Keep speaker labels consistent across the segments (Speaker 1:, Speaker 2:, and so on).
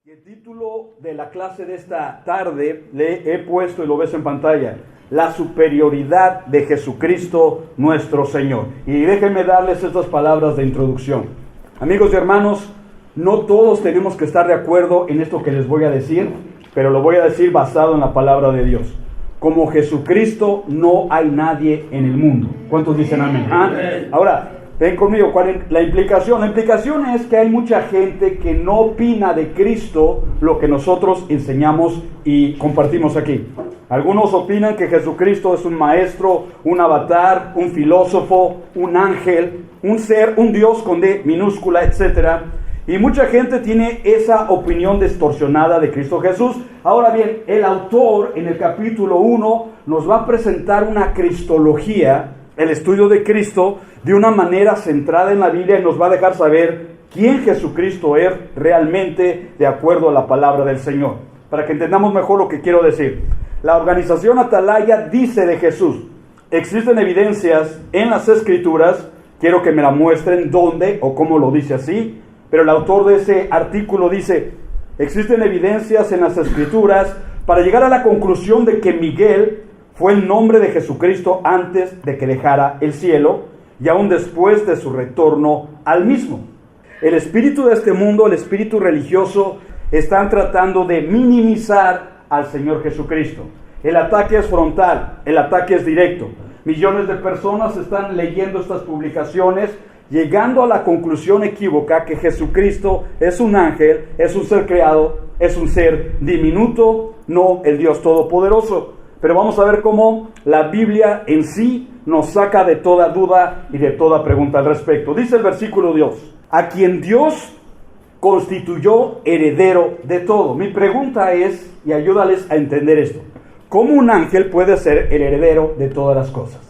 Speaker 1: El título de la clase de esta tarde le he puesto, y lo ves en pantalla, la superioridad de Jesucristo nuestro Señor. Y déjenme darles estas palabras de introducción. Amigos y hermanos, no todos tenemos que estar de acuerdo en esto que les voy a decir, pero lo voy a decir basado en la palabra de Dios. Como Jesucristo no hay nadie en el mundo. ¿Cuántos dicen amén? ¿Ah? Ahora, ven conmigo, ¿cuál es la implicación? La implicación es que hay mucha gente que no opina de Cristo lo que nosotros enseñamos y compartimos aquí. Algunos opinan que Jesucristo es un maestro, un avatar, un filósofo, un ángel, un ser, un Dios con D minúscula, etc. Y mucha gente tiene esa opinión distorsionada de Cristo Jesús. Ahora bien, el autor en el capítulo 1 nos va a presentar una cristología, el estudio de Cristo, de una manera centrada en la Biblia, y nos va a dejar saber quién Jesucristo es realmente de acuerdo a la palabra del Señor, para que entendamos mejor lo que quiero decir. La organización Atalaya dice de Jesús: existen evidencias en las Escrituras, quiero que me la muestren dónde o cómo lo dice así, pero el autor de ese artículo dice: existen evidencias en las Escrituras para llegar a la conclusión de que Miguel fue el nombre de Jesucristo antes de que dejara el cielo y aún después de su retorno al mismo. El espíritu de este mundo, el espíritu religioso, están tratando de minimizar al Señor Jesucristo. El ataque es frontal, el ataque es directo. Millones de personas están leyendo estas publicaciones, llegando a la conclusión equívoca que Jesucristo es un ángel, es un ser creado, es un ser diminuto, no el Dios Todopoderoso. Pero vamos a ver cómo la Biblia en sí nos saca de toda duda y de toda pregunta al respecto. Dice el versículo 2, a quien Dios constituyó heredero de todo. Mi pregunta es, y ayúdales a entender esto: ¿cómo un ángel puede ser el heredero de todas las cosas?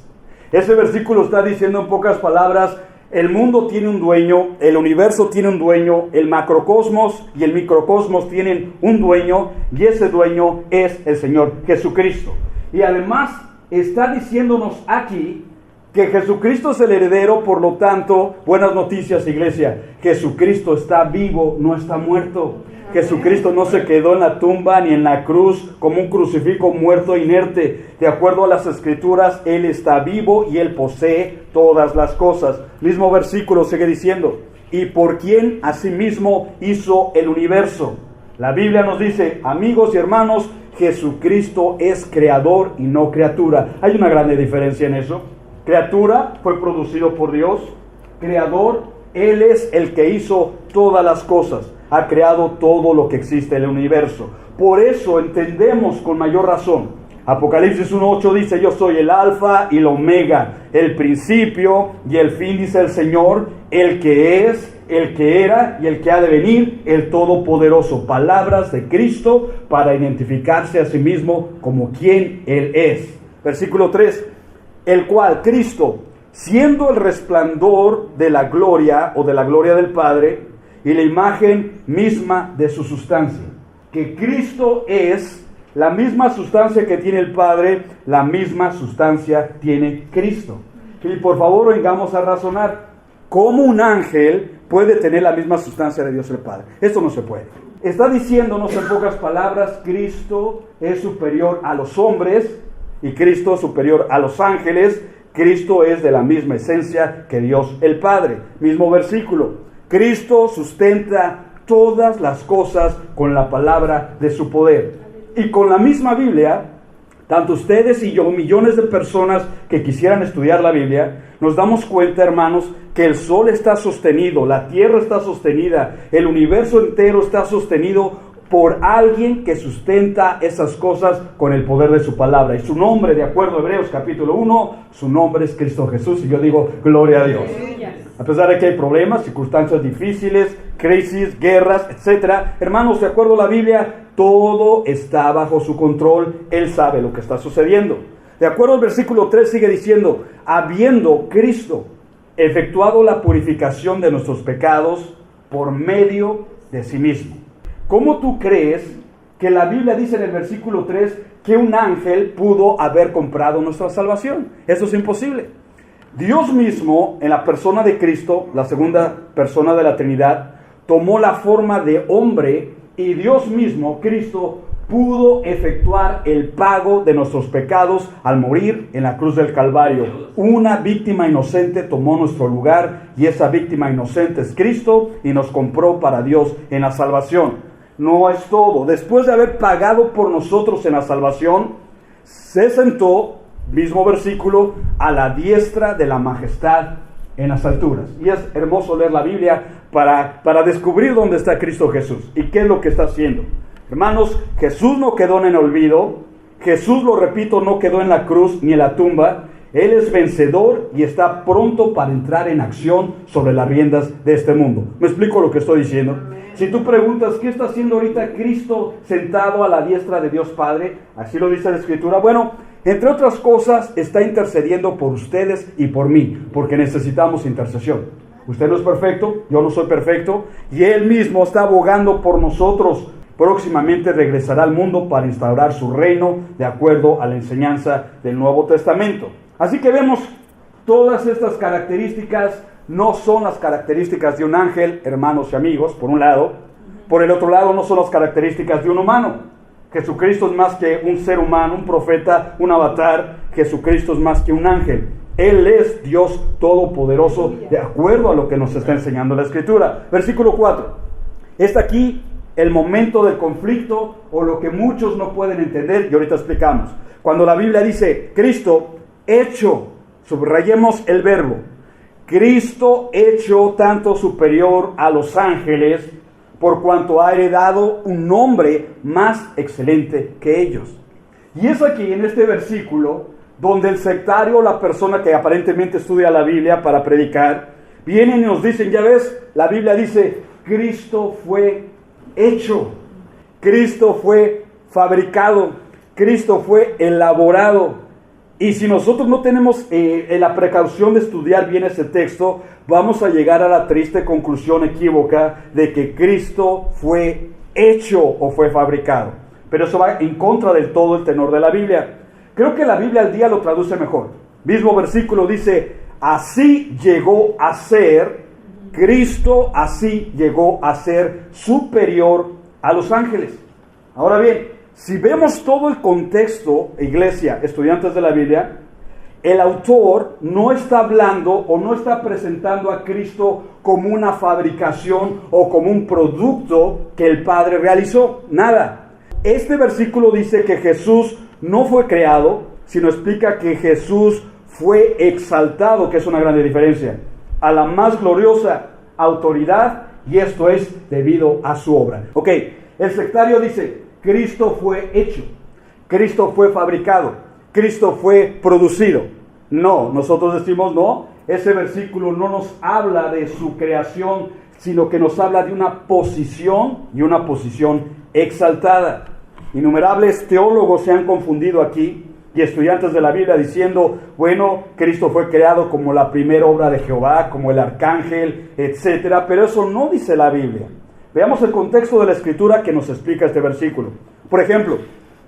Speaker 1: Ese versículo está diciendo en pocas palabras: el mundo tiene un dueño, el universo tiene un dueño, el macrocosmos y el microcosmos tienen un dueño, y ese dueño es el Señor Jesucristo. Y además está diciéndonos aquí que Jesucristo es el heredero, por lo tanto, buenas noticias, iglesia, Jesucristo está vivo, no está muerto. Jesucristo no se quedó en la tumba ni en la cruz como un crucifijo muerto inerte. De acuerdo a las Escrituras, Él está vivo y Él posee todas las cosas. Mismo versículo sigue diciendo: y por quien asimismo hizo el universo. La Biblia nos dice, amigos y hermanos, Jesucristo es creador y no criatura. Hay una grande diferencia en eso. Criatura fue producido por Dios. Creador, Él es el que hizo todas las cosas. Ha creado todo lo que existe en el universo. Por eso entendemos con mayor razón. Apocalipsis 1:8 dice: yo soy el alfa y el omega, el principio y el fin, dice el Señor, el que es, el que era y el que ha de venir, el Todopoderoso. Palabras de Cristo para identificarse a sí mismo como quien Él es. Versículo 3, el cual, Cristo, siendo el resplandor de la gloria o de la gloria del Padre y la imagen misma de su sustancia. Que Cristo es la misma sustancia que tiene el Padre, la misma sustancia tiene Cristo. Y por favor, vengamos a razonar. ¿Cómo un ángel puede tener la misma sustancia de Dios el Padre? Esto no se puede. Está diciéndonos en pocas palabras: Cristo es superior a los hombres y Cristo es superior a los ángeles. Cristo es de la misma esencia que Dios el Padre. Mismo versículo. Cristo sustenta todas las cosas con la palabra de su poder. Y con la misma Biblia, tanto ustedes y yo, millones de personas que quisieran estudiar la Biblia, nos damos cuenta, hermanos, que el sol está sostenido, la tierra está sostenida, el universo entero está sostenido por alguien que sustenta esas cosas con el poder de su palabra. Y su nombre, de acuerdo a Hebreos capítulo 1, su nombre es Cristo Jesús. Y yo digo, gloria a Dios. A pesar de que hay problemas, circunstancias difíciles, crisis, guerras, etc. Hermanos, de acuerdo a la Biblia, todo está bajo su control. Él sabe lo que está sucediendo. De acuerdo al versículo 3 sigue diciendo: habiendo Cristo efectuado la purificación de nuestros pecados por medio de sí mismo. ¿Cómo tú crees que la Biblia dice en el versículo 3 que un ángel pudo haber comprado nuestra salvación? Eso es imposible. Dios mismo, en la persona de Cristo, la segunda persona de la Trinidad, tomó la forma de hombre y Dios mismo, Cristo, pudo efectuar el pago de nuestros pecados al morir en la cruz del Calvario. Una víctima inocente tomó nuestro lugar y esa víctima inocente es Cristo y nos compró para Dios en la salvación. No es todo. Después de haber pagado por nosotros en la salvación, se sentó, mismo versículo, a la diestra de la majestad en las alturas. Y es hermoso leer la Biblia para descubrir dónde está Cristo Jesús y qué es lo que está haciendo. Hermanos, Jesús no quedó en el olvido. Jesús, lo repito, no quedó en la cruz ni en la tumba. Él es vencedor y está pronto para entrar en acción sobre las riendas de este mundo. ¿Me explico lo que estoy diciendo? Si tú preguntas, ¿qué está haciendo ahorita Cristo sentado a la diestra de Dios Padre? Así lo dice la Escritura. Bueno, entre otras cosas, está intercediendo por ustedes y por mí, porque necesitamos intercesión. Usted no es perfecto, yo no soy perfecto, y Él mismo está abogando por nosotros. Próximamente regresará al mundo para instaurar su reino de acuerdo a la enseñanza del Nuevo Testamento. Así que vemos todas estas características. No son las características de un ángel, hermanos y amigos, por un lado. Por el otro lado, no son las características de un humano. Jesucristo es más que un ser humano, un profeta, un avatar. Jesucristo es más que un ángel. Él es Dios Todopoderoso, de acuerdo a lo que nos está enseñando la Escritura. Versículo 4. Está aquí el momento del conflicto, o lo que muchos no pueden entender, y ahorita explicamos. Cuando la Biblia dice Cristo hecho, subrayemos el verbo, Cristo hecho tanto superior a los ángeles, por cuanto ha heredado un nombre más excelente que ellos. Y es aquí en este versículo donde el sectario, la persona que aparentemente estudia la Biblia para predicar, vienen y nos dicen, ya ves, la Biblia dice, Cristo fue hecho, Cristo fue fabricado, Cristo fue elaborado. Y si nosotros no tenemos la precaución de estudiar bien ese texto, vamos a llegar a la triste conclusión equívoca de que Cristo fue hecho o fue fabricado. Pero eso va en contra del todo el tenor de la Biblia. Creo que la Biblia al día lo traduce mejor. Mismo versículo dice, así llegó a ser, Cristo así llegó a ser superior a los ángeles. Ahora bien, si vemos todo el contexto, iglesia, estudiantes de la Biblia, el autor no está hablando o no está presentando a Cristo como una fabricación o como un producto que el Padre realizó. Nada. Este versículo dice que Jesús no fue creado, sino explica que Jesús fue exaltado, que es una gran diferencia, a la más gloriosa autoridad, y esto es debido a su obra. Ok, el sectario dice, Cristo fue hecho, Cristo fue fabricado, Cristo fue producido. No, nosotros decimos no, ese versículo no nos habla de su creación, sino que nos habla de una posición y una posición exaltada. Innumerables teólogos se han confundido aquí y estudiantes de la Biblia diciendo, bueno, Cristo fue creado como la primera obra de Jehová, como el arcángel, etcétera, pero eso no dice la Biblia. Veamos el contexto de la Escritura que nos explica este versículo. Por ejemplo,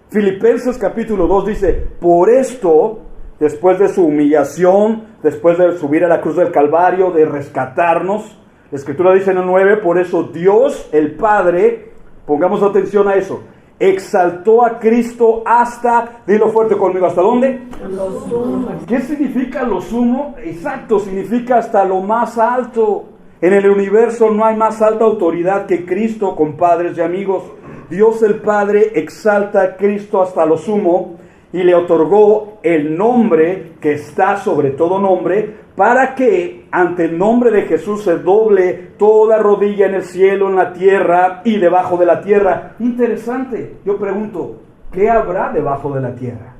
Speaker 1: Filipenses capítulo 2 dice, por esto, después de su humillación, después de subir a la cruz del Calvario, de rescatarnos, la Escritura dice en el 9, por eso Dios, el Padre, pongamos atención a eso, exaltó a Cristo hasta, dilo fuerte conmigo, ¿hasta dónde?
Speaker 2: Lo sumo.
Speaker 1: ¿Qué significa lo sumo? Exacto, significa hasta lo más alto. En el universo no hay más alta autoridad que Cristo, compadres y amigos. Dios el Padre exalta a Cristo hasta lo sumo y le otorgó el nombre que está sobre todo nombre, para que ante el nombre de Jesús se doble toda rodilla en el cielo, en la tierra y debajo de la tierra. Interesante. Yo pregunto, ¿qué habrá debajo de la tierra?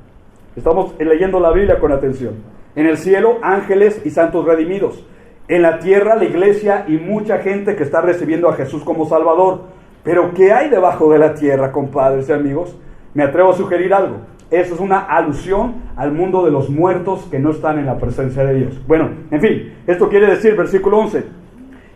Speaker 1: Estamos leyendo la Biblia con atención. En el cielo, ángeles y santos redimidos. En la tierra, la iglesia y mucha gente que está recibiendo a Jesús como Salvador. Pero ¿qué hay debajo de la tierra, compadres y amigos? Me atrevo a sugerir algo. Eso es una alusión al mundo de los muertos que no están en la presencia de Dios. Bueno, en fin, esto quiere decir, versículo 11,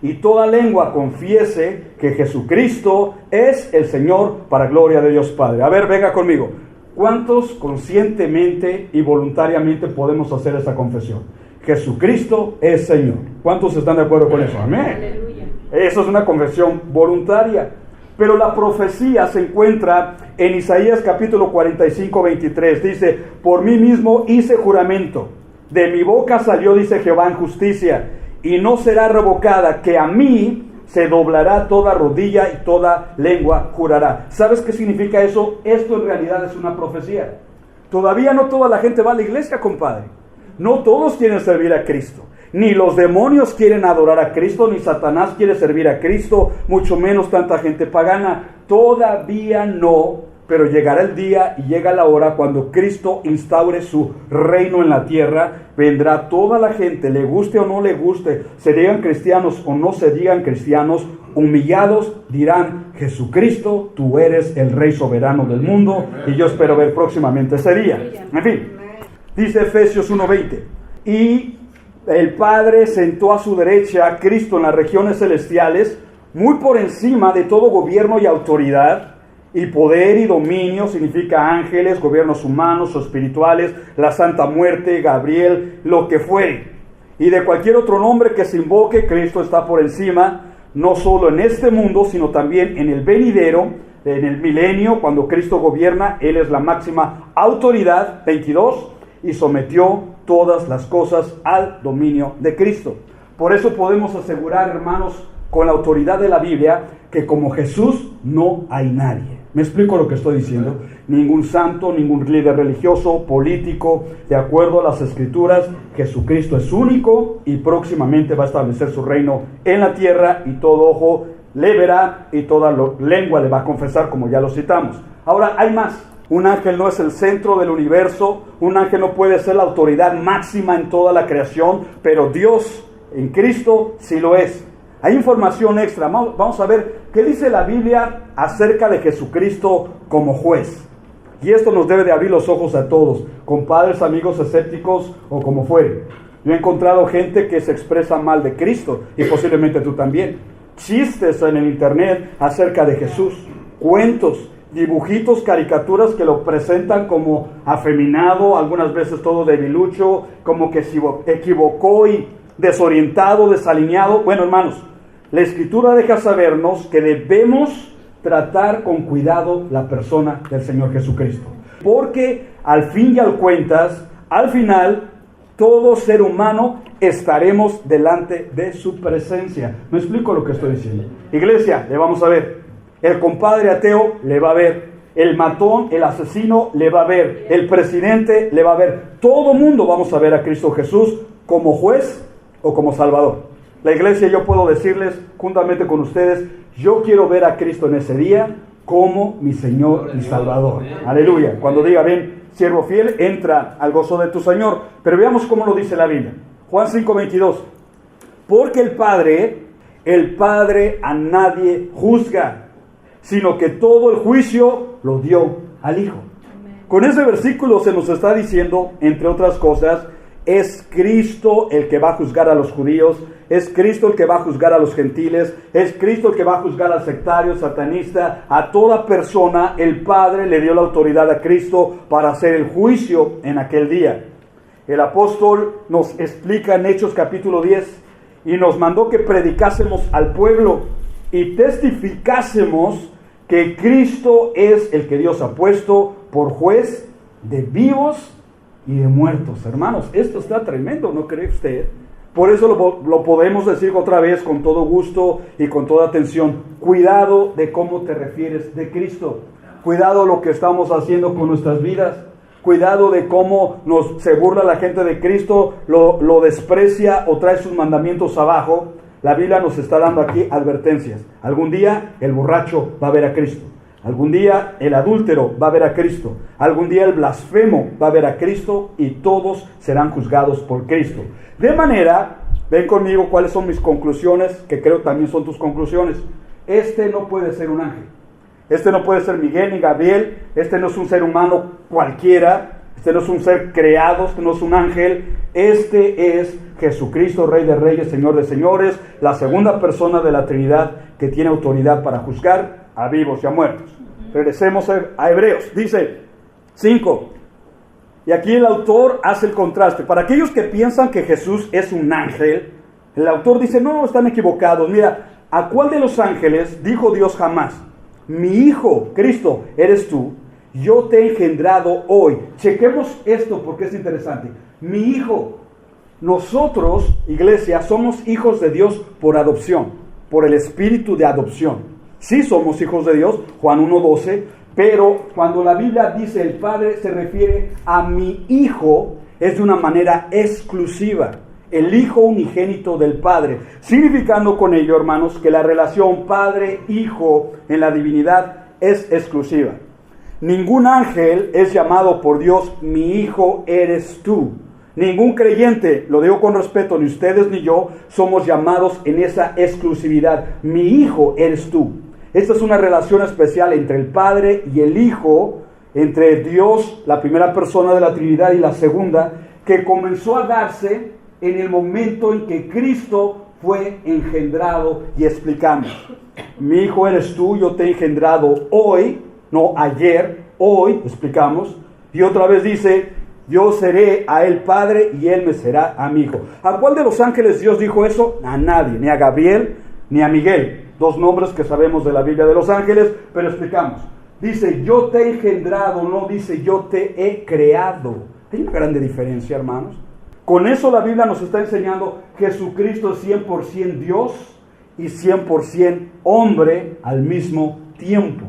Speaker 1: y toda lengua confiese que Jesucristo es el Señor para gloria de Dios Padre. A ver, venga conmigo. ¿Cuántos conscientemente y voluntariamente podemos hacer esa confesión? Jesucristo es Señor. ¿Cuántos están de acuerdo con eso? Amén.
Speaker 2: Aleluya.
Speaker 1: Eso es una confesión voluntaria. Pero la profecía se encuentra en Isaías capítulo 45, 23. Dice, por mí mismo hice juramento, de mi boca salió, dice Jehová, en justicia, y no será revocada, que a mí se doblará toda rodilla y toda lengua jurará. ¿Sabes qué significa eso? Esto en realidad es una profecía. Todavía no toda la gente va a la iglesia, compadre. No todos quieren servir a Cristo. Ni los demonios quieren adorar a Cristo, ni Satanás quiere servir a Cristo, mucho menos tanta gente pagana. Todavía no, pero llegará el día y llega la hora cuando Cristo instaure su reino en la tierra. Vendrá toda la gente, le guste o no le guste, se digan cristianos o no se digan cristianos, humillados dirán, Jesucristo, tú eres el Rey soberano del mundo, y yo espero ver próximamente ese día. En fin, dice Efesios 1:20, y el Padre sentó a su derecha a Cristo en las regiones celestiales, muy por encima de todo gobierno y autoridad, y poder y dominio, significa ángeles, gobiernos humanos o espirituales, la santa muerte, Gabriel, lo que fuere. Y de cualquier otro nombre que se invoque, Cristo está por encima, no solo en este mundo, sino también en el venidero, en el milenio, cuando Cristo gobierna, Él es la máxima autoridad. 22, y sometió todas las cosas al dominio de Cristo. Por eso podemos asegurar, hermanos, con la autoridad de la Biblia, que como Jesús no hay nadie. ¿Me explico lo que estoy diciendo? Ningún santo, ningún líder religioso, político, de acuerdo a las Escrituras, Jesucristo es único y próximamente va a establecer su reino en la tierra y todo ojo le verá y toda lengua le va a confesar, como ya lo citamos. Ahora, hay más. Un ángel no es el centro del universo, un ángel no puede ser la autoridad máxima en toda la creación, pero Dios en Cristo sí lo es. Hay información extra. Vamos a ver qué dice la Biblia acerca de Jesucristo como juez. Y esto nos debe de abrir los ojos a todos, compadres, amigos escépticos o como fuere. Yo he encontrado gente que se expresa mal de Cristo y posiblemente tú también. Chistes en el internet acerca de Jesús, cuentos, dibujitos, caricaturas que lo presentan como afeminado, algunas veces todo debilucho, como que se equivocó y desorientado, desalineado. Bueno, hermanos, la Escritura deja sabernos que debemos tratar con cuidado la persona del Señor Jesucristo, porque al fin y al cuentas, al final, todo ser humano estaremos delante de su presencia. ¿Me explico lo que estoy diciendo? Iglesia, le vamos a ver. El compadre ateo le va a ver. El matón, el asesino le va a ver. El presidente le va a ver. Todo mundo vamos a ver a Cristo Jesús como juez o como Salvador. La iglesia, yo puedo decirles juntamente con ustedes, yo quiero ver a Cristo en ese día como mi Señor y Salvador. Aleluya. Cuando diga, ven, siervo fiel, entra al gozo de tu Señor. Pero veamos cómo lo dice la Biblia. Juan 5:22. Porque el Padre a nadie juzga, sino que todo el juicio lo dio al Hijo. Con ese versículo se nos está diciendo, entre otras cosas, es Cristo el que va a juzgar a los judíos, es Cristo el que va a juzgar a los gentiles, es Cristo el que va a juzgar al sectario, satanista, a toda persona. El Padre le dio la autoridad a Cristo para hacer el juicio en aquel día. El apóstol nos explica en Hechos capítulo 10, y nos mandó que predicásemos al pueblo y testificásemos que Cristo es el que Dios ha puesto por juez de vivos y de muertos. Hermanos, esto está tremendo, ¿no cree usted? Por eso lo podemos decir otra vez con todo gusto y con toda atención. Cuidado de cómo te refieres de Cristo. Cuidado lo que estamos haciendo con nuestras vidas. Cuidado de cómo se burla la gente de Cristo, lo desprecia o trae sus mandamientos abajo. La Biblia nos está dando aquí advertencias. Algún día el borracho va a ver a Cristo. Algún día el adúltero va a ver a Cristo. Algún día el blasfemo va a ver a Cristo y todos serán juzgados por Cristo. De manera, ven conmigo cuáles son mis conclusiones, que creo también son tus conclusiones. Este no puede ser un ángel. Este no puede ser Miguel ni Gabriel. Este no es un ser humano cualquiera. Este no es un ser creado. Este no es un ángel. Este es Jesucristo, Rey de Reyes, Señor de Señores, la segunda persona de la Trinidad que tiene autoridad para juzgar a vivos y a muertos. Regresemos a Hebreos. Dice 5. Y aquí el autor hace el contraste. Para aquellos que piensan que Jesús es un ángel, el autor dice, no, están equivocados. Mira, ¿a cuál de los ángeles dijo Dios jamás? mi hijo, Cristo, eres tú. Yo te he engendrado hoy. Chequemos esto porque es interesante. Mi hijo. Nosotros, iglesia, somos hijos de Dios por adopción, por el espíritu de adopción. Sí somos hijos de Dios, Juan 1:12, pero cuando la Biblia dice el Padre se refiere a mi hijo, es de una manera exclusiva. El Hijo unigénito del Padre, significando con ello, hermanos, que la relación Padre-Hijo en la divinidad es exclusiva. Ningún ángel es llamado por Dios, mi hijo eres tú. Ningún creyente, lo digo con respeto, ni ustedes ni yo, somos llamados en esa exclusividad. Mi hijo eres tú. Esta es una relación especial entre el Padre y el Hijo, entre Dios, la primera persona de la Trinidad, y la segunda, que comenzó a darse en el momento en que Cristo fue engendrado. Y explicamos, mi hijo eres tú, yo te he engendrado hoy, no ayer, hoy, explicamos. Y otra vez dice, yo seré a él padre y él me será a mi hijo. ¿A cuál de los ángeles Dios dijo eso? A nadie, ni a Gabriel ni a Miguel. Dos nombres que sabemos de la Biblia de los ángeles, pero explicamos. Dice, yo te he engendrado, no dice, yo te he creado. Hay una grande diferencia, hermanos. Con eso la Biblia nos está enseñando que Jesucristo es 100% Dios y 100% hombre al mismo tiempo.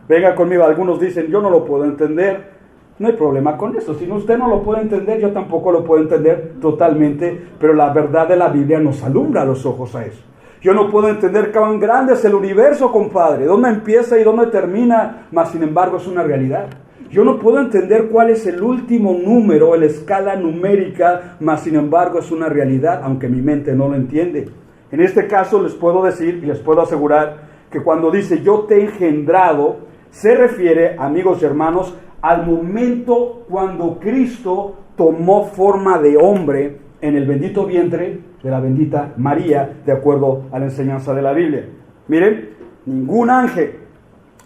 Speaker 1: Venga conmigo, algunos dicen, yo no lo puedo entender. No hay problema con eso. Si usted no lo puede entender, yo tampoco lo puedo entender totalmente, pero la verdad de la Biblia nos alumbra los ojos a eso. Yo no puedo entender cuán grande es el universo, compadre, dónde empieza y dónde termina, mas sin embargo es una realidad. Yo no puedo entender cuál es el último número en la escala numérica, mas sin embargo es una realidad, aunque mi mente no lo entiende. En este caso les puedo decir y les puedo asegurar que cuando dice yo te he engendrado, se refiere, amigos y hermanos, al momento cuando Cristo tomó forma de hombre en el bendito vientre de la bendita María, de acuerdo a la enseñanza de la Biblia. Miren, ningún ángel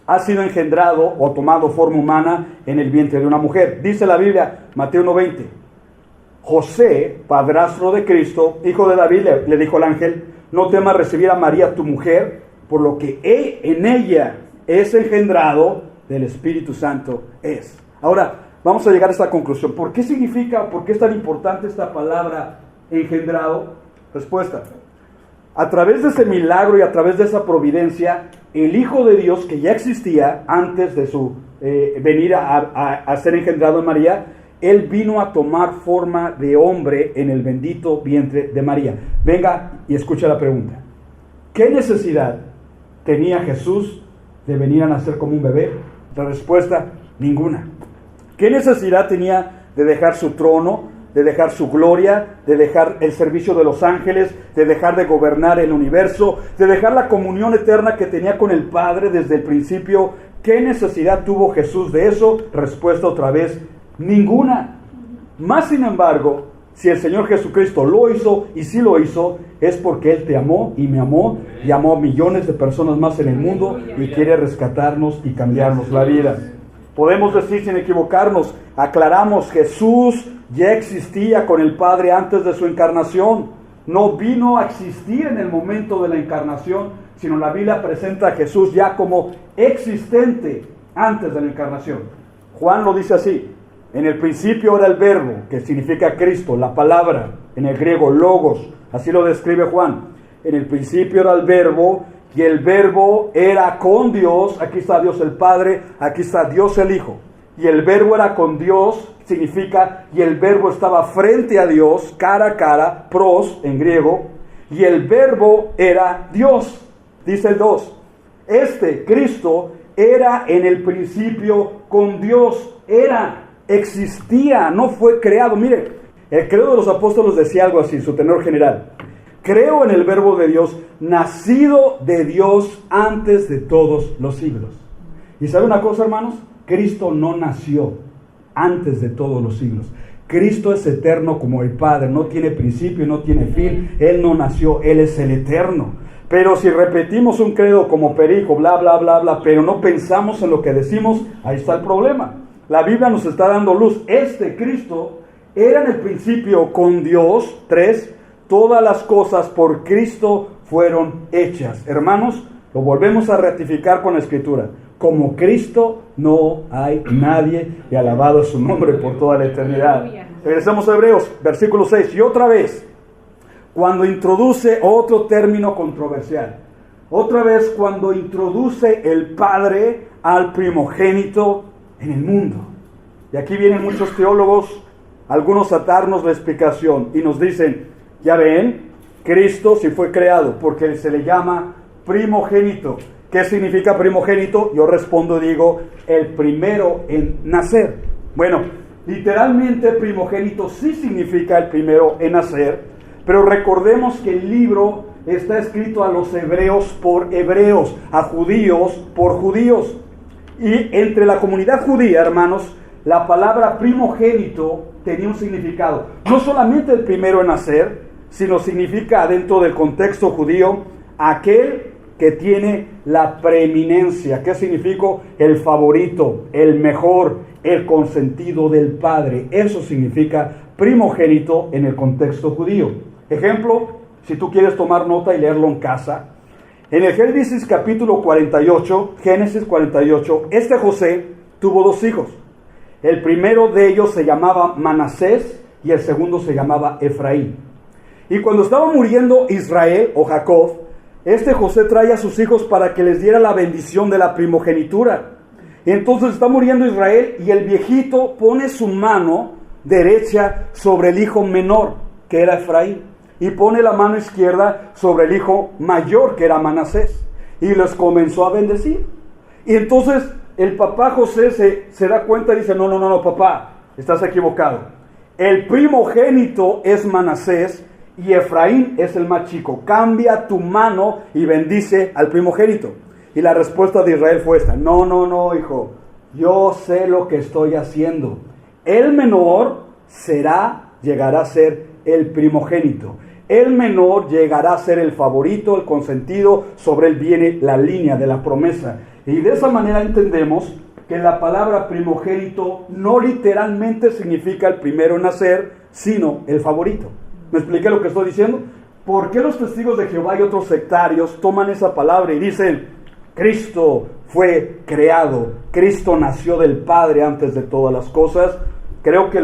Speaker 1: ha sido engendrado o tomado forma humana en el vientre de una mujer. Dice la Biblia, Mateo 1:20, José, padrastro de Cristo, hijo de David, le dijo el ángel, no temas recibir a María tu mujer, por lo que en ella es engendrado del Espíritu Santo es. Ahora, vamos a llegar a esta conclusión. ¿Por qué significa, por qué es tan importante esta palabra engendrado? Respuesta. A través de ese milagro y a través de esa providencia, el Hijo de Dios, que ya existía antes de su venir a ser engendrado en María, Él vino a tomar forma de hombre en el bendito vientre de María. Venga y escucha la pregunta. ¿Qué necesidad tenía Jesús de venir a nacer como un bebé? La respuesta, ninguna. ¿Qué necesidad tenía de dejar su trono, de dejar su gloria, de dejar el servicio de los ángeles, de dejar de gobernar el universo, de dejar la comunión eterna que tenía con el Padre desde el principio? ¿Qué necesidad tuvo Jesús de eso? Respuesta otra vez, ninguna. Más sin embargo, si el Señor Jesucristo lo hizo, y sí lo hizo, es porque Él te amó y me amó, y amó a millones de personas más en el mundo, y quiere rescatarnos y cambiarnos la vida. Podemos decir sin equivocarnos, aclaramos, Jesús ya existía con el Padre antes de su encarnación. No vino a existir en el momento de la encarnación, sino la Biblia presenta a Jesús ya como existente antes de la encarnación. Juan lo dice así, en el principio era el verbo, que significa Cristo, la palabra, en el griego logos, así lo describe Juan. En el principio era el verbo, y el verbo era con Dios, aquí está Dios el Padre, aquí está Dios el Hijo. Y el verbo era con Dios, significa, y el verbo estaba frente a Dios, cara a cara, pros en griego, y el verbo era Dios. Dice el 2, Cristo, era en el principio con Dios, existía, no fue creado. Mire, el credo de los apóstoles decía algo así, su tenor general. Creo en el verbo de Dios, nacido de Dios antes de todos los siglos. ¿Y sabe una cosa, hermanos? Cristo no nació antes de todos los siglos. Cristo es eterno como el Padre, no tiene principio, no tiene fin. Él no nació, Él es el eterno. Pero si repetimos un credo como perico, bla, bla, bla, bla, pero no pensamos en lo que decimos, ahí está el problema. La Biblia nos está dando luz. Cristo era en el principio con Dios. 3, todas las cosas por Cristo fueron hechas. Hermanos, Lo volvemos a ratificar con la Escritura. Como Cristo no hay nadie, y alabado es su nombre por toda la eternidad. Regresamos a Hebreos, versículo 6. Y otra vez, cuando introduce otro término controversial. Otra vez cuando introduce el Padre al primogénito en el mundo. Y aquí vienen muchos teólogos, algunos a darnos la explicación y nos dicen, ya ven, Cristo sí fue creado porque se le llama primogénito. ¿Qué significa primogénito? Yo respondo, digo, el primero en nacer. Bueno, literalmente primogénito sí significa el primero en nacer, pero recordemos que el libro está escrito a los hebreos por hebreos, a judíos por judíos. Y entre la comunidad judía, hermanos, la palabra primogénito tenía un significado. No solamente el primero en nacer, sino significa dentro del contexto judío aquel que tiene la preeminencia. ¿Qué significa? El favorito, el mejor, el consentido del Padre. Eso significa primogénito en el contexto judío. Ejemplo, si tú quieres tomar nota y leerlo en casa, en el Génesis capítulo 48, este José tuvo dos hijos. El primero de ellos se llamaba Manasés y el segundo se llamaba Efraín. Y cuando estaba muriendo Israel o Jacob, este José trae a sus hijos para que les diera la bendición de la primogenitura. Y entonces está muriendo Israel y el viejito pone su mano derecha sobre el hijo menor, que era Efraín, y pone la mano izquierda sobre el hijo mayor, que era Manasés, y les comenzó a bendecir. Y entonces el papá José se da cuenta y dice, no, papá, estás equivocado. El primogénito es Manasés y Efraín es el más chico. Cambia tu mano y bendice al primogénito. Y la respuesta de Israel fue esta: no, hijo, yo sé lo que estoy haciendo. El menor llegará a ser el primogénito. El menor llegará a ser el favorito, el consentido, sobre él viene la línea de la promesa. Y de esa manera entendemos que la palabra primogénito no literalmente significa el primero en nacer, sino el favorito. ¿Me expliqué lo que estoy diciendo? ¿Por qué los testigos de Jehová y otros sectarios toman esa palabra y dicen, Cristo fue creado, Cristo nació del Padre antes de todas las cosas? Creo que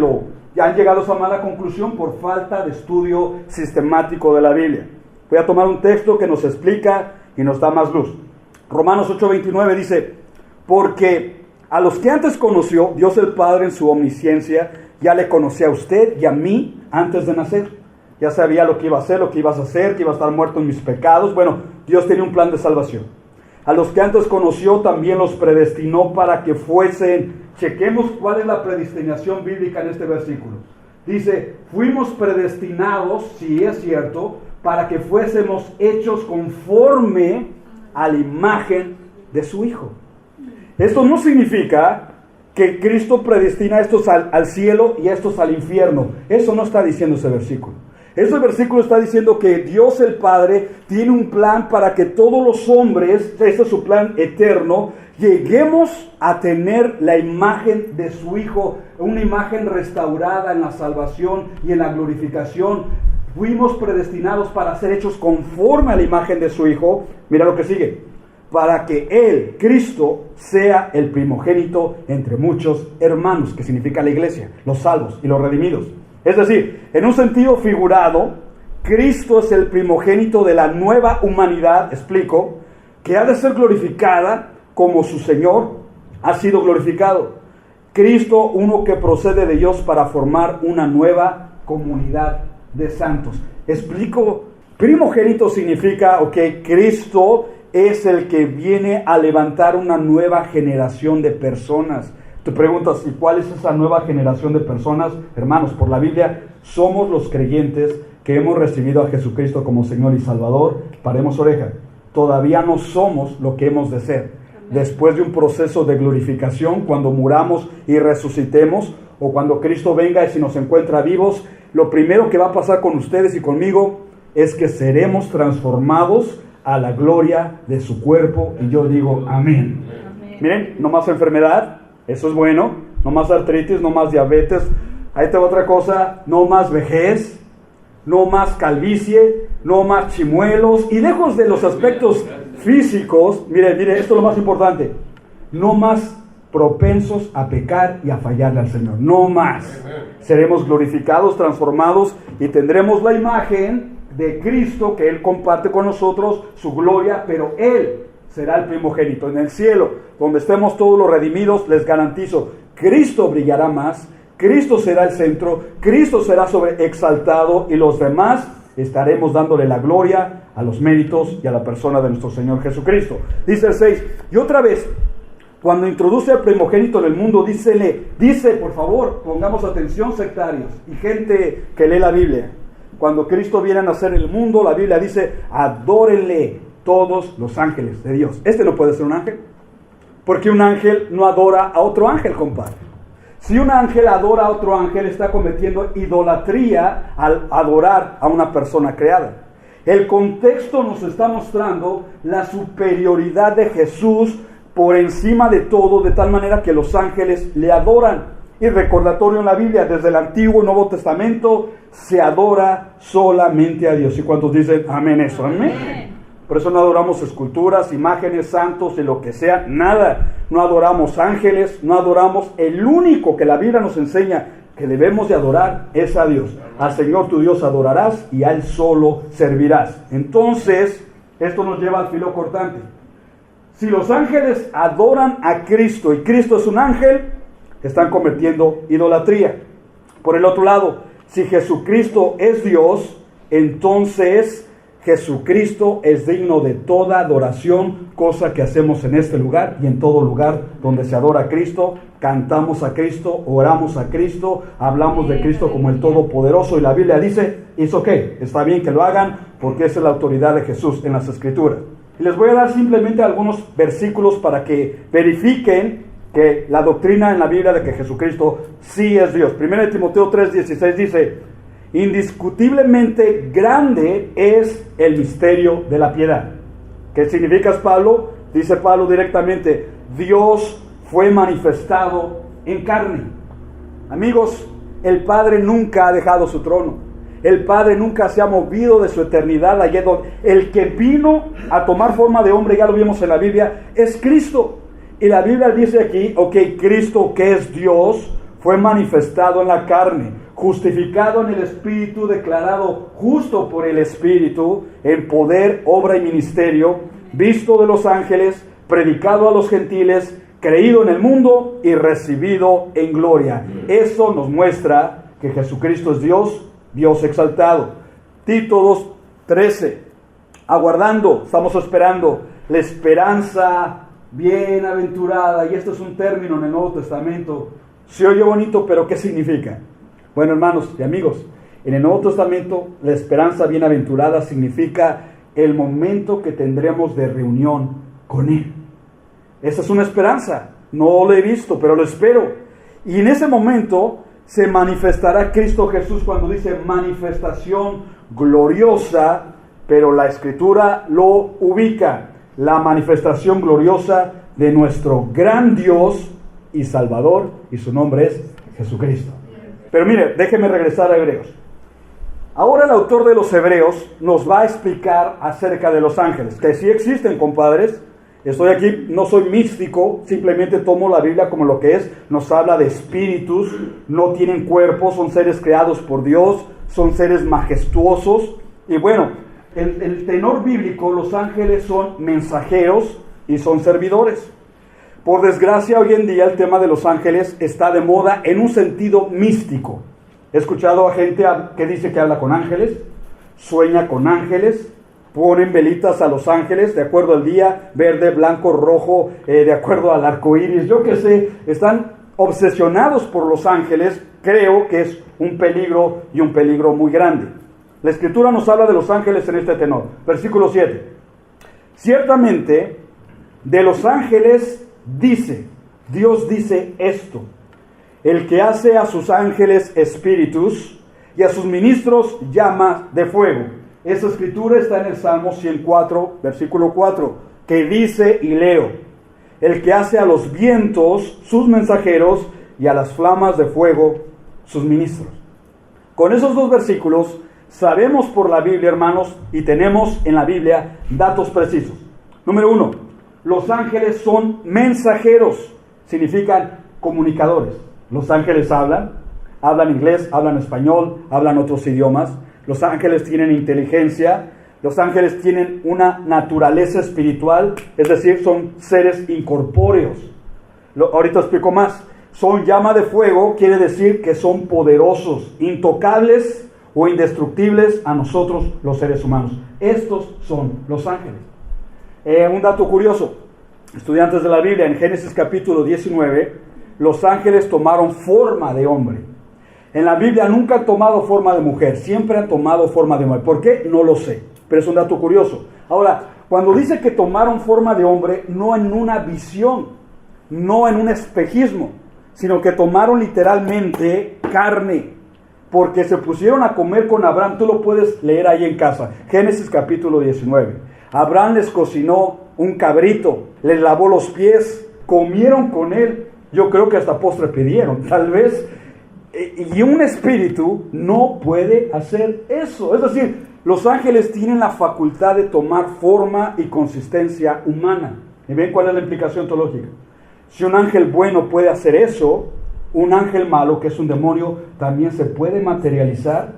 Speaker 1: ya han llegado a esa mala conclusión por falta de estudio sistemático de la Biblia. Voy a tomar un texto que nos explica y nos da más luz. Romanos 8:29 dice, porque a los que antes conoció, Dios el Padre en su omnisciencia, ya le conocía a usted y a mí antes de nacer. Ya sabía lo que iba a hacer, lo que ibas a hacer, que iba a estar muerto en mis pecados. Bueno, Dios tenía un plan de salvación. A los que antes conoció también los predestinó para que fuesen. Chequemos cuál es la predestinación bíblica en este versículo. Dice, fuimos predestinados, si es cierto, para que fuésemos hechos conforme a la imagen de su Hijo. Esto no significa que Cristo predestina a estos al cielo y a estos al infierno. Eso no está diciendo ese versículo. Ese versículo está diciendo que Dios el Padre tiene un plan para que todos los hombres, este es su plan eterno, lleguemos a tener la imagen de su Hijo, una imagen restaurada en la salvación y en la glorificación. Fuimos predestinados para ser hechos conforme a la imagen de su Hijo. Mira lo que sigue. Para que Él, Cristo, sea el primogénito entre muchos hermanos, que significa la iglesia, los salvos y los redimidos. Es decir, en un sentido figurado, Cristo es el primogénito de la nueva humanidad, explico, que ha de ser glorificada como su Señor ha sido glorificado. Cristo, uno que procede de Dios para formar una nueva comunidad de santos. Explico, primogénito significa, Cristo es el que viene a levantar una nueva generación de personas. Te preguntas, ¿y cuál es esa nueva generación de personas? Hermanos, por la Biblia, somos los creyentes que hemos recibido a Jesucristo como Señor y Salvador. Paremos oreja. Todavía no somos lo que hemos de ser. Después de un proceso de glorificación, cuando muramos y resucitemos, o cuando Cristo venga y si nos encuentra vivos, lo primero que va a pasar con ustedes y conmigo es que seremos transformados a la gloria de su cuerpo. Y yo digo, amén. Miren, no más enfermedad. Eso es bueno, no más artritis, no más diabetes. Ahí te va otra cosa, no más vejez, no más calvicie, no más chimuelos, y lejos de los aspectos físicos, mire, esto es lo más importante, no más propensos a pecar y a fallarle al Señor, no más. Seremos glorificados, transformados y tendremos la imagen de Cristo que Él comparte con nosotros, su gloria, pero Él será el primogénito en el cielo, donde estemos todos los redimidos. Les garantizo, Cristo brillará más, Cristo será el centro, Cristo será exaltado y los demás estaremos dándole la gloria a los méritos y a la persona de nuestro Señor Jesucristo. Dice el 6, y otra vez, cuando introduce al primogénito en el mundo, dice, por favor, pongamos atención, sectarios y gente que lee la Biblia. Cuando Cristo viene a nacer en el mundo, la Biblia dice, adórenle todos los ángeles de Dios. Este no puede ser un ángel, porque un ángel no adora a otro ángel, compadre. Si un ángel adora a otro ángel, está cometiendo idolatría al adorar a una persona creada. El contexto nos está mostrando la superioridad de Jesús por encima de todo, de tal manera que los ángeles le adoran. Y recordatorio en la Biblia, desde el Antiguo y Nuevo Testamento, se adora solamente a Dios. ¿Y cuántos dicen amén eso? Amén. Por eso no adoramos esculturas, imágenes, santos y lo que sea, nada. No adoramos ángeles, no adoramos. El único que la Biblia nos enseña que debemos de adorar es a Dios. Al Señor tu Dios adorarás y a Él solo servirás. Entonces, esto nos lleva al filo cortante. Si los ángeles adoran a Cristo y Cristo es un ángel, están cometiendo idolatría. Por el otro lado, si Jesucristo es Dios, entonces Jesucristo es digno de toda adoración, cosa que hacemos en este lugar y en todo lugar donde se adora a Cristo. Cantamos a Cristo, oramos a Cristo, hablamos de Cristo como el Todopoderoso, y la Biblia dice, es ok, está bien que lo hagan porque esa es la autoridad de Jesús en las Escrituras. Y les voy a dar simplemente algunos versículos para que verifiquen que la doctrina en la Biblia de que Jesucristo sí es Dios. 1 Timoteo 3:16 dice, indiscutiblemente grande es el misterio de la piedad. ¿Qué significa, Pablo? Dice Pablo directamente, Dios fue manifestado en carne. Amigos, el Padre nunca ha dejado su trono. El Padre nunca se ha movido de su eternidad allá donde el que vino a tomar forma de hombre, ya lo vimos en la Biblia, es Cristo. Y la Biblia dice aquí, ok, Cristo que es Dios, fue manifestado en la carne, justificado en el Espíritu, declarado justo por el Espíritu, en poder, obra y ministerio, visto de los ángeles, predicado a los gentiles, creído en el mundo y recibido en gloria. Eso nos muestra que Jesucristo es Dios, Dios exaltado. Tito 2:13, aguardando, estamos esperando la esperanza bienaventurada, y esto es un término en el Nuevo Testamento. Se oye bonito, pero ¿qué significa? Bueno, hermanos y amigos, en el Nuevo Testamento la esperanza bienaventurada significa el momento que tendremos de reunión con Él. Esa es una esperanza, no lo he visto, pero lo espero. Y en ese momento se manifestará Cristo Jesús, cuando dice manifestación gloriosa, pero la Escritura lo ubica, la manifestación gloriosa de nuestro gran Dios y Salvador, y su nombre es Jesucristo. Pero mire, déjeme regresar a Hebreos. Ahora el autor de los Hebreos nos va a explicar acerca de los ángeles, que sí existen, compadres. Estoy aquí, no soy místico, simplemente tomo la Biblia como lo que es. Nos habla de espíritus, no tienen cuerpo, son seres creados por Dios, son seres majestuosos. Y bueno, el tenor bíblico, los ángeles son mensajeros y son servidores. Por desgracia, hoy en día el tema de los ángeles está de moda en un sentido místico. He escuchado a gente que dice que habla con ángeles, sueña con ángeles, ponen velitas a los ángeles de acuerdo al día, verde, blanco, rojo, de acuerdo al arco iris, yo qué sé, están obsesionados por los ángeles. Creo que es un peligro, y un peligro muy grande. La Escritura nos habla de los ángeles en este tenor. Versículo 7. Ciertamente, de los ángeles dice, Dios dice esto: el que hace a sus ángeles espíritus y a sus ministros llamas de fuego. Esa escritura está en el Salmo 104, versículo 4, que dice, y leo: el que hace a los vientos sus mensajeros y a las flamas de fuego sus ministros. Con esos dos versículos Sabemos por la Biblia, hermanos, y tenemos en la Biblia datos precisos. Número 1, los ángeles son mensajeros, significan comunicadores. Los ángeles hablan inglés, hablan español, hablan otros idiomas. Los ángeles tienen inteligencia, los ángeles tienen una naturaleza espiritual, es decir, son seres incorpóreos. Ahorita explico más. Son llama de fuego, quiere decir que son poderosos, intocables o indestructibles a nosotros los seres humanos. Estos son los ángeles. Un dato curioso, estudiantes de la Biblia, en Génesis capítulo 19, los ángeles tomaron forma de hombre. En la Biblia nunca han tomado forma de mujer, siempre han tomado forma de hombre. ¿Por qué? No lo sé, pero es un dato curioso. Ahora, cuando dice que tomaron forma de hombre, no en una visión, no en un espejismo, sino que tomaron literalmente carne, porque se pusieron a comer con Abraham. Tú lo puedes leer ahí en casa, Génesis capítulo 19. Abraham les cocinó un cabrito, les lavó los pies, comieron con él. Yo creo que hasta postre pidieron, tal vez. Y un espíritu no puede hacer eso. Es decir, los ángeles tienen la facultad de tomar forma y consistencia humana. ¿Y ven cuál es la implicación teológica? Si un ángel bueno puede hacer eso, un ángel malo, que es un demonio, también se puede materializar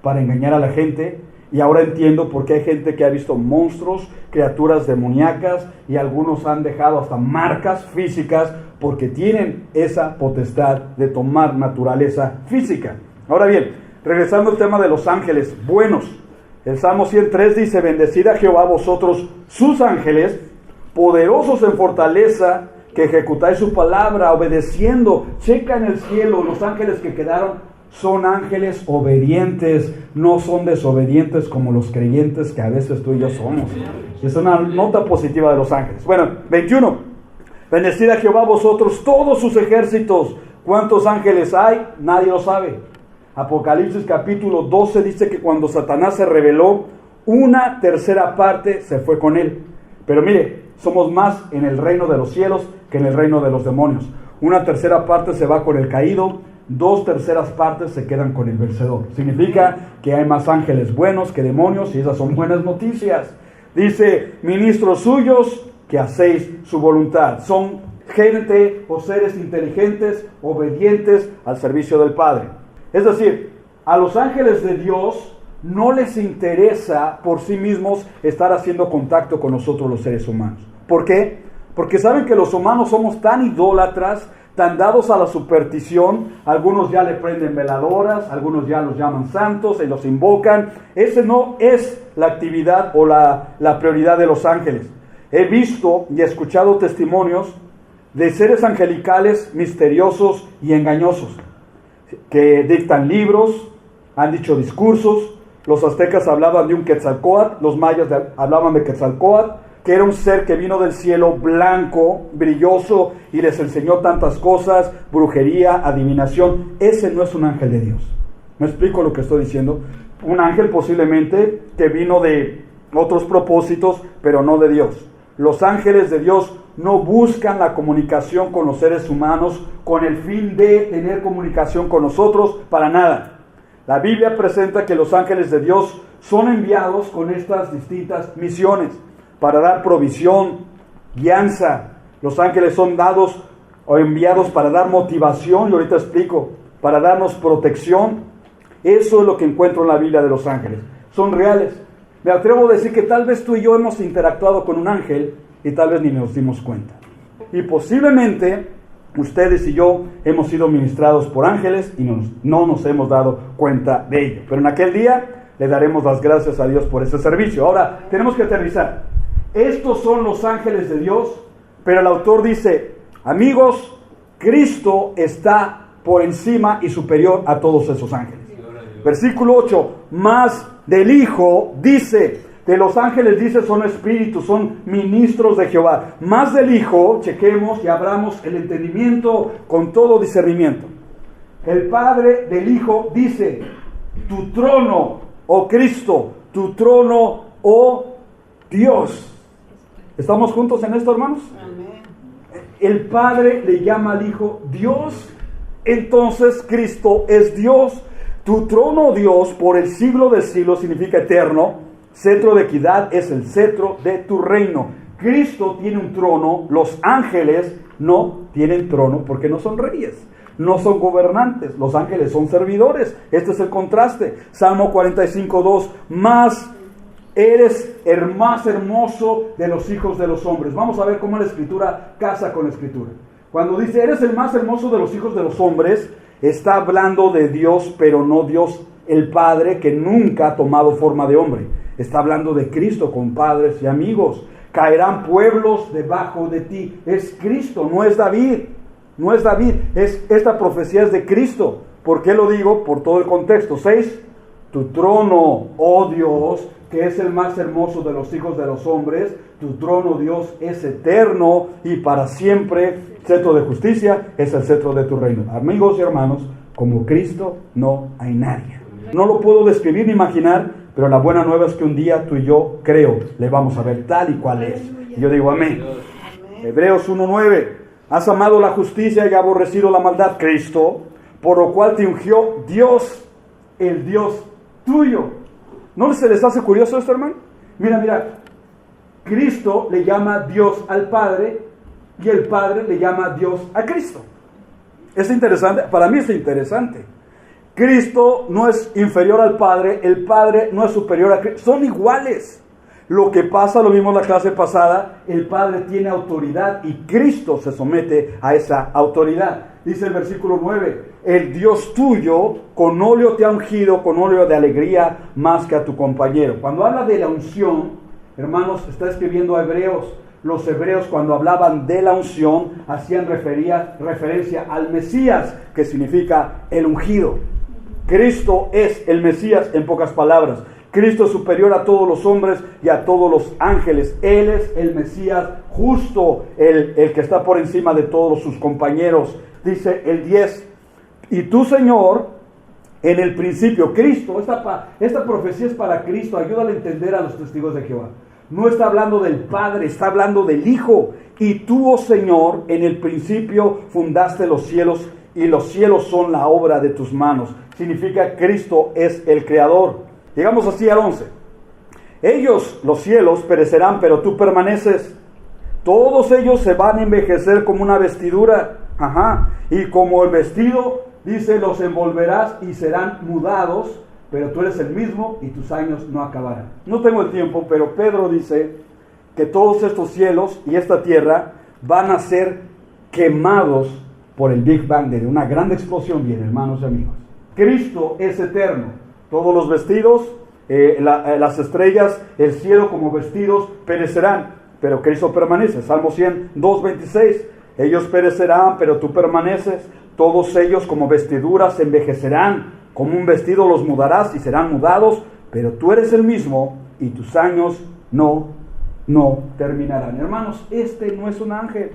Speaker 1: para engañar a la gente. Y ahora entiendo por qué hay gente que ha visto monstruos, criaturas demoníacas, y algunos han dejado hasta marcas físicas porque tienen esa potestad de tomar naturaleza física. Ahora bien, regresando al tema de los ángeles buenos, el Salmo 103 dice: bendecid a Jehová vosotros sus ángeles, poderosos en fortaleza, que ejecutáis su palabra, obedeciendo. Checa en el cielo, los ángeles que quedaron son ángeles obedientes, no son desobedientes como los creyentes que a veces tú y yo somos. Es una nota positiva de los ángeles. Bueno, 21. Bendecid a Jehová vosotros todos sus ejércitos. ¿Cuántos ángeles hay? Nadie lo sabe. Apocalipsis capítulo 12 dice que cuando Satanás se rebeló, 1/3 parte se fue con él. Pero mire, somos más en el reino de los cielos que en el reino de los demonios. 1/3 parte se va con el caído, 2/3 partes se quedan con el vencedor. Significa que hay más ángeles buenos que demonios, y esas son buenas noticias. Dice: ministros suyos que hacéis su voluntad. Son gente o seres inteligentes, obedientes al servicio del Padre. Es decir, a los ángeles de Dios no les interesa por sí mismos estar haciendo contacto con nosotros los seres humanos. ¿Por qué? Porque saben que los humanos somos tan idólatras, tan dados a la superstición. Algunos ya le prenden veladoras, algunos ya los llaman santos y los invocan. Ese no es la actividad o la prioridad de los ángeles. He visto y escuchado testimonios de seres angelicales misteriosos y engañosos, que dictan libros, han dicho discursos. Los aztecas hablaban de un Quetzalcóatl, los mayas hablaban de Quetzalcóatl, que era un ser que vino del cielo blanco, brilloso, y les enseñó tantas cosas, brujería, adivinación. Ese no es un ángel de Dios. ¿Me explico lo que estoy diciendo? Un ángel posiblemente que vino de otros propósitos, pero no de Dios. Los ángeles de Dios no buscan la comunicación con los seres humanos con el fin de tener comunicación con nosotros, para nada. La Biblia presenta que los ángeles de Dios son enviados con estas distintas misiones para dar provisión, guianza. Los ángeles son dados o enviados para dar motivación, y ahorita explico, para darnos protección. Eso es lo que encuentro en la Biblia de los ángeles. Son reales. Me atrevo a decir que tal vez tú y yo hemos interactuado con un ángel y tal vez ni nos dimos cuenta. Y posiblemente ustedes y yo hemos sido ministrados por ángeles y no nos hemos dado cuenta de ello. Pero en aquel día le daremos las gracias a Dios por ese servicio. Ahora, tenemos que aterrizar. Estos son los ángeles de Dios, pero el autor dice: amigos, Cristo está por encima y superior a todos esos ángeles. Versículo 8, más del Hijo dice, de los ángeles dice son espíritus, son ministros de Jehová. Más del Hijo, chequemos y abramos el entendimiento con todo discernimiento. El Padre del Hijo dice: tu trono, oh Cristo, tu trono, oh Dios. ¿Estamos juntos en esto, hermanos? Amén. El Padre le llama al Hijo Dios, entonces Cristo es Dios. Tu trono, Dios, por el siglo de siglos significa eterno. Cetro de equidad es el cetro de tu reino. Cristo tiene un trono, los ángeles no tienen trono porque no son reyes, no son gobernantes, los ángeles son servidores. Este es el contraste. Salmo 45:2, más eres el más hermoso de los hijos de los hombres. Vamos a ver cómo la escritura casa con la escritura. Cuando dice eres el más hermoso de los hijos de los hombres, está hablando de Dios, pero no Dios el Padre, que nunca ha tomado forma de hombre. Está hablando de Cristo, compadres y amigos. Caerán pueblos debajo de ti. Es Cristo, no es David. No es David. Esta profecía es de Cristo. ¿Por qué lo digo? Por todo el contexto. 6. Tu trono, oh Dios, que es el más hermoso de los hijos de los hombres. Tu trono, Dios, es eterno y para siempre. Cetro de justicia es el cetro de tu reino. Amigos y hermanos, como Cristo no hay nadie. No lo puedo describir ni imaginar, pero la buena nueva es que un día tú y yo, creo, le vamos a ver tal y cual es. Y yo digo amén. Hebreos 1:9. Has amado la justicia y aborrecido la maldad, Cristo, por lo cual te ungió Dios, el Dios tuyo. ¿No se les hace curioso esto, hermano? Mira, Cristo le llama Dios al Padre y el Padre le llama Dios a Cristo. Es interesante, para mí es interesante. Cristo no es inferior al Padre, el Padre no es superior a Cristo, son iguales. Lo que pasa, lo vimos en la clase pasada, el Padre tiene autoridad y Cristo se somete a esa autoridad. Dice el versículo 9, el Dios tuyo con óleo te ha ungido, con óleo de alegría más que a tu compañero. Cuando habla de la unción, hermanos, está escribiendo a Hebreos. Los hebreos, cuando hablaban de la unción, hacían referencia al Mesías, que significa el ungido. Cristo es el Mesías, en pocas palabras. Cristo es superior a todos los hombres y a todos los ángeles. Él es el Mesías justo, el que está por encima de todos sus compañeros. Dice el 10, y tú, Señor, en el principio, Cristo, esta profecía es para Cristo, ayúdale a entender a los testigos de Jehová. No está hablando del Padre, está hablando del Hijo. Y tú, oh Señor, en el principio fundaste los cielos, y los cielos son la obra de tus manos. Significa Cristo es el Creador. Llegamos así al 11. Ellos, los cielos, perecerán, pero tú permaneces. Todos ellos se van a envejecer como una vestidura. Y como el vestido, dice, los envolverás y serán mudados, pero tú eres el mismo y tus años no acabarán. No tengo el tiempo, pero Pedro dice que todos estos cielos y esta tierra van a ser quemados por el Big Bang, de una gran explosión viene, hermanos y amigos. Cristo es eterno. Todos los vestidos, las estrellas, el cielo como vestidos perecerán, pero Cristo permanece. Salmo 102:26. Ellos perecerán, pero tú permaneces. Todos ellos como vestiduras envejecerán. Como un vestido los mudarás y serán mudados, pero tú eres el mismo y tus años no terminarán. Hermanos, este no es un ángel.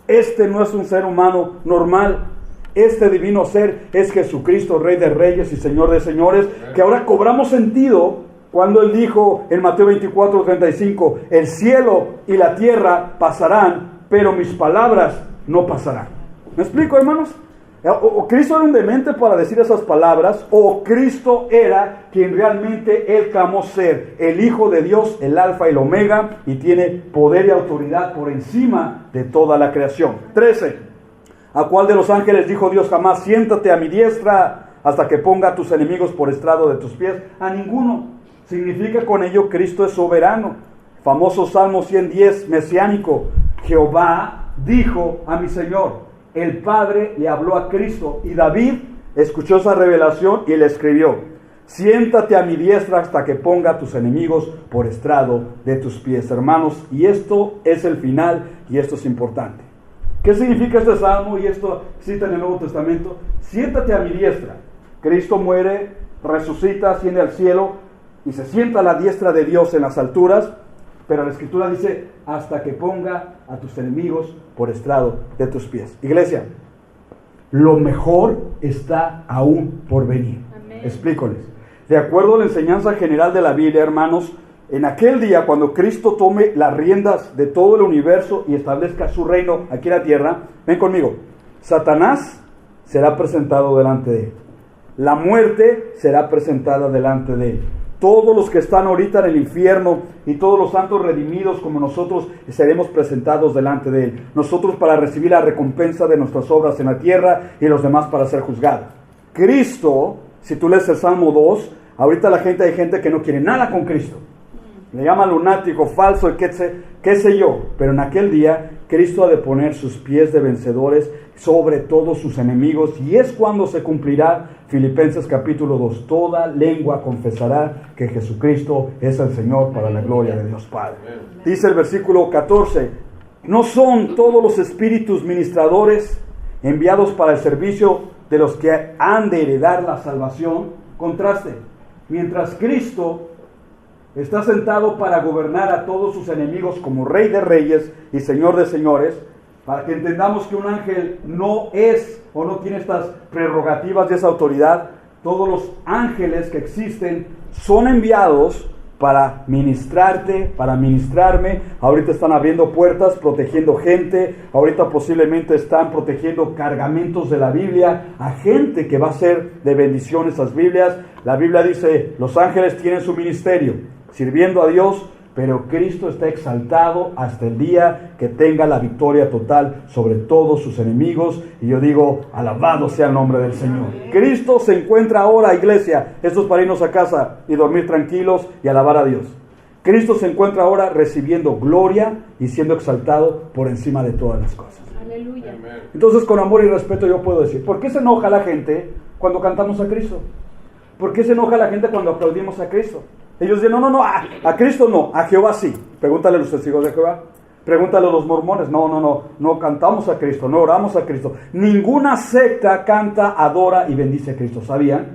Speaker 1: Este no es un ser humano normal. Este divino ser es Jesucristo, Rey de Reyes y Señor de Señores, que ahora cobramos sentido cuando Él dijo en Mateo 24:35, el cielo y la tierra pasarán, pero mis palabras no pasarán. ¿Me explico, hermanos? O Cristo era un demente para decir esas palabras, o Cristo era quien realmente Él clamó ser el Hijo de Dios, el Alfa y el Omega, y tiene poder y autoridad por encima de toda la creación. 13. ¿A cuál de los ángeles dijo Dios jamás, siéntate a mi diestra hasta que ponga a tus enemigos por estrado de tus pies? A ninguno. Significa con ello Cristo es soberano. Famoso Salmo 110, mesiánico. Jehová dijo a mi Señor. El Padre le habló a Cristo y David escuchó esa revelación y le escribió, siéntate a mi diestra hasta que ponga a tus enemigos por estrado de tus pies. Hermanos, y esto es el final y esto es importante. ¿Qué significa este salmo? Y esto cita en el Nuevo Testamento. Siéntate a mi diestra. Cristo muere, resucita, asciende al cielo y se sienta a la diestra de Dios en las alturas. Pero la Escritura dice, hasta que ponga a tus enemigos por estrado de tus pies. Iglesia, lo mejor está aún por venir. Amén. Explícoles. De acuerdo a la enseñanza general de la Biblia, hermanos, en aquel día, cuando Cristo tome las riendas de todo el universo y establezca su reino aquí en la tierra, ven conmigo, Satanás será presentado delante de él. la muerte será presentada delante de Él. Todos los que están ahorita en el infierno y todos los santos redimidos como nosotros seremos presentados delante de Él. Nosotros para recibir la recompensa de nuestras obras en la tierra y los demás para ser juzgados. Cristo, si tú lees el Salmo 2, ahorita hay gente que no quiere nada con Cristo. Le llaman lunático, falso, y qué sé yo. Pero en aquel día, Cristo ha de poner sus pies de vencedores sobre todos sus enemigos. Y es cuando se cumplirá Filipenses capítulo 2. Toda lengua confesará que Jesucristo es el Señor para la gloria de Dios Padre. Dice el versículo 14. ¿No son todos los espíritus ministradores enviados para el servicio de los que han de heredar la salvación? Contraste. Mientras Cristo está sentado para gobernar a todos sus enemigos como Rey de Reyes y Señor de Señores, para que entendamos que un ángel no es o no tiene estas prerrogativas y esa autoridad. Todos los ángeles que existen son enviados para ministrarte, para ministrarme. Ahorita están abriendo puertas, protegiendo gente. Ahorita posiblemente están protegiendo cargamentos de la Biblia a gente que va a ser de bendición esas Biblias. La Biblia dice, los ángeles tienen su ministerio, sirviendo a Dios, pero Cristo está exaltado hasta el día que tenga la victoria total sobre todos sus enemigos. Y yo digo, alabado sea el nombre del Señor. Cristo se encuentra ahora, iglesia, esto es para irnos a casa y dormir tranquilos y alabar a Dios. Cristo se encuentra ahora recibiendo gloria y siendo exaltado por encima de todas las cosas.
Speaker 2: Aleluya.
Speaker 1: Entonces, con amor y respeto yo puedo decir, ¿por qué se enoja la gente cuando cantamos a Cristo? ¿Por qué se enoja la gente cuando aplaudimos a Cristo? Ellos dicen, no, a Cristo no, a Jehová sí. Pregúntale a los testigos de Jehová. Pregúntale a los mormones. No cantamos a Cristo, no oramos a Cristo. Ninguna secta canta, adora y bendice a Cristo, ¿sabían?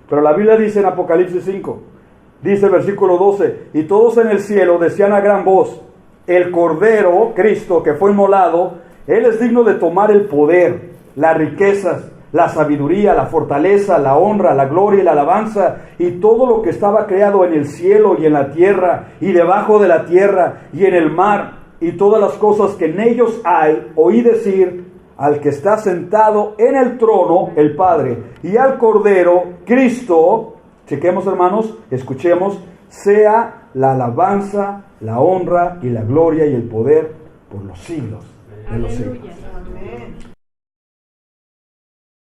Speaker 1: Pero la Biblia dice en Apocalipsis 5, dice el versículo 12, y todos en el cielo decían a gran voz, el Cordero, Cristo, que fue inmolado, Él es digno de tomar el poder, las riquezas, la sabiduría, la fortaleza, la honra, la gloria y la alabanza, y todo lo que estaba creado en el cielo y en la tierra, y debajo de la tierra, y en el mar, y todas las cosas que en ellos hay, oí decir al que está sentado en el trono, el Padre, y al Cordero, Cristo, chequemos hermanos, escuchemos, sea la alabanza, la honra y la gloria y el poder por los siglos de los siglos.
Speaker 2: Aleluya.